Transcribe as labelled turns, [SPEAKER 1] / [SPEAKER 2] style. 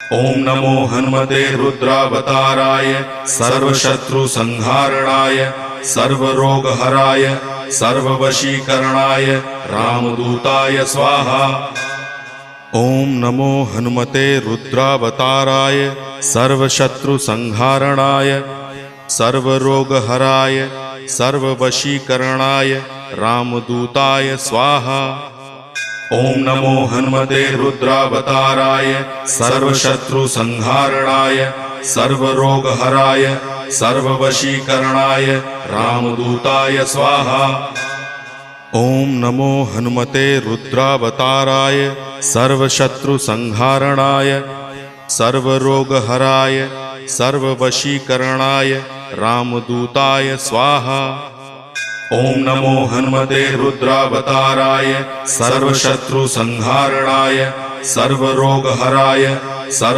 [SPEAKER 1] ओम नमो हनुमते रुद्रावताराय सर्वशत्रुसंहारणाय सर्वरोगहराय सर्ववशीकरणाय रामदूताय स्वाहा। ओम नमो हनुमते रुद्रावताराय सर्वशत्रुसंहारणाय सर्वरोगहराय सर्ववशीकरणाय रामदूताय स्वाहा। ओम नमो हनुमते रुद्रावताराय सर्वशत्रुसंहारणाय सर्वरोगहराय सर्ववशीकरणाय रामदूताय स्वाहा। ओम नमो हनुमते रुद्रावताराय सर्वशत्रुसंहारणाय सर्वरोगहराय सर्ववशीकरणाय रामदूताय स्वाहा। ओम नमो हनुमते रुद्रावताराय सर्वशत्रुसंहारणाय सर्वरोगहराय सर्व